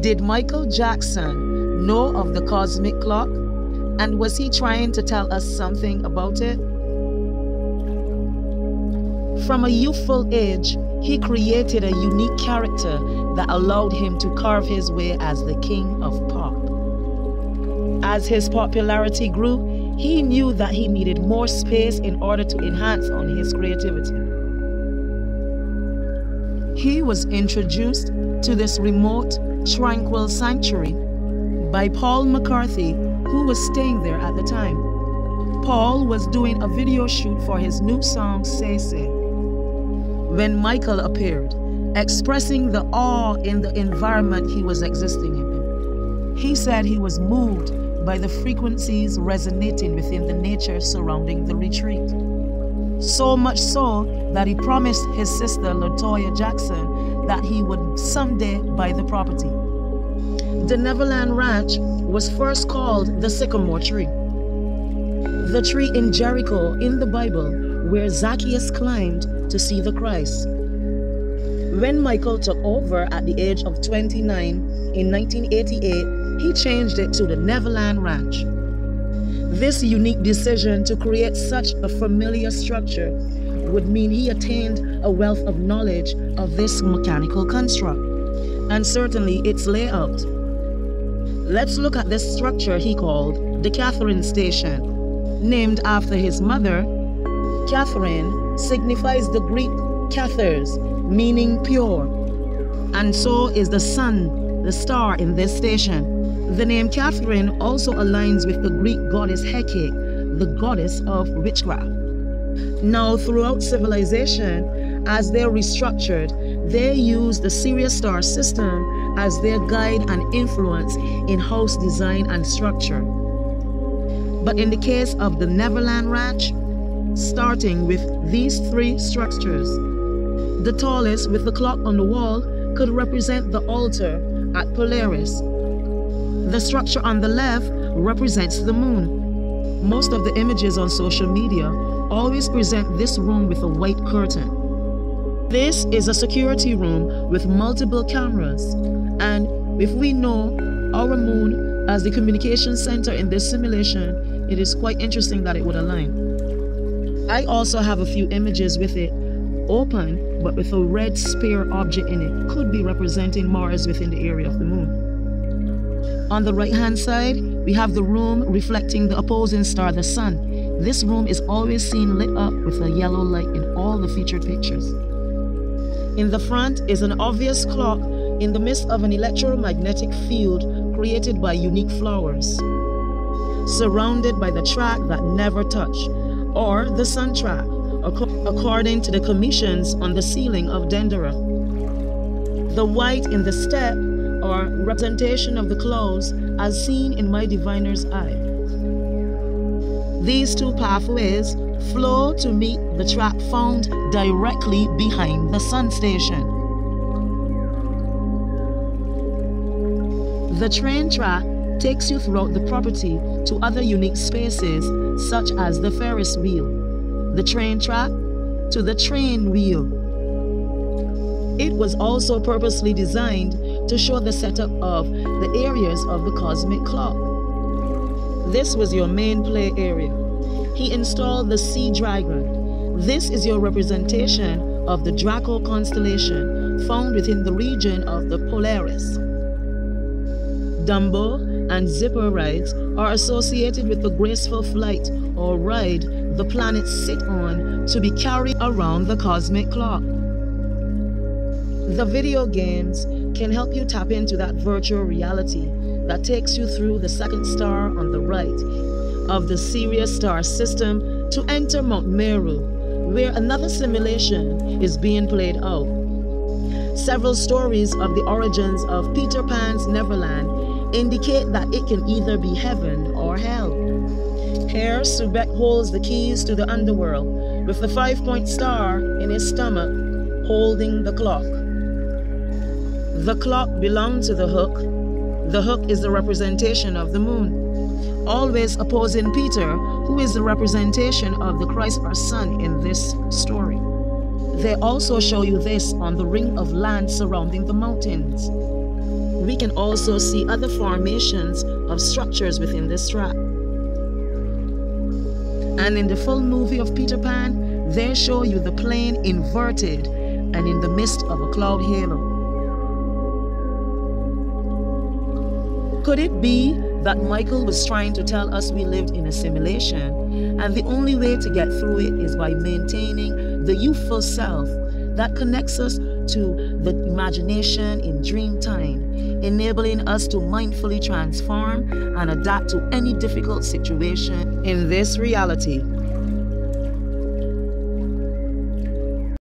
Did Michael Jackson know of the cosmic clock? And was he trying to tell us something about it? From a youthful age, he created a unique character that allowed him to carve his way as the king of pop. As his popularity grew, he knew that he needed more space in order to enhance on his creativity. He was introduced to this remote, tranquil sanctuary by Paul McCartney, who was staying there at the time. Paul was doing a video shoot for his new song, Say Say, when Michael appeared, expressing the awe in the environment he was existing in. He said he was moved by the frequencies resonating within the nature surrounding the retreat. So much so that he promised his sister LaToya Jackson that he would someday buy the property. The Neverland Ranch was first called the Sycamore Tree, the tree in Jericho in the Bible where Zacchaeus climbed to see the Christ. When Michael took over at the age of 29 in 1988, he changed it to the Neverland Ranch. This unique decision to create such a familiar structure would mean he attained a wealth of knowledge of this mechanical construct, and certainly its layout. Let's look at this structure he called the Catherine Station. Named after his mother, Catherine signifies the Greek kathers, meaning pure, and so is the sun, the star in this station. The name Catherine also aligns with the Greek goddess Hecate, the goddess of witchcraft. Now, throughout civilization, as they're restructured, they use the Sirius star system as their guide and influence in house design and structure. But in the case of the Neverland Ranch, starting with these three structures, the tallest with the clock on the wall could represent the altar at Polaris. The structure on the left represents the moon. Most of the images on social media always present this room with a white curtain. This is a security room with multiple cameras, and if we know our moon as the communication center in this simulation, it is quite interesting that it would align. I also have a few images with it open, but with a red spear object in it, could be representing Mars within the area of the moon. On the right hand side, we have the room reflecting the opposing star, the sun. This room is always seen lit up with a yellow light in all the featured pictures. In the front is an obvious clock in the midst of an electromagnetic field created by unique flowers, surrounded by the track that never touch, or the sun track, according to the commissions on the ceiling of Dendera. The white in the step or representation of the clouds as seen in my diviner's eye. These two pathways flow to meet the track found directly behind the sun station. The train track takes you throughout the property to other unique spaces such as the Ferris wheel, the train track to the train wheel. It was also purposely designed to show the setup of the areas of the cosmic clock. This was your main play area. He installed the Sea Dragon. This is your representation of the Draco constellation found within the region of the Polaris. Dumbo and zipper rides are associated with the graceful flight or ride the planets sit on to be carried around the cosmic clock. The video games can help you tap into that virtual reality that takes you through the second star on the right of the Sirius star system to enter Mount Meru, where another simulation is being played out. Several stories of the origins of Peter Pan's Neverland indicate that it can either be heaven or hell. Here, Sobek holds the keys to the underworld with the 5-point star in his stomach holding the clock. The clock belonged to the Hook. The Hook is the representation of the moon, always opposing Peter, who is the representation of the Christ our Son in this story. They also show you this on the ring of land surrounding the mountains. we can also see other formations of structures within this track. And in the full movie of Peter Pan, they show you the plane inverted and in the midst of a cloud halo. Could it be that Michael was trying to tell us we lived in a simulation, and the only way to get through it is by maintaining the youthful self that connects us to the imagination in dream time, enabling us to mindfully transform and adapt to any difficult situation in this reality?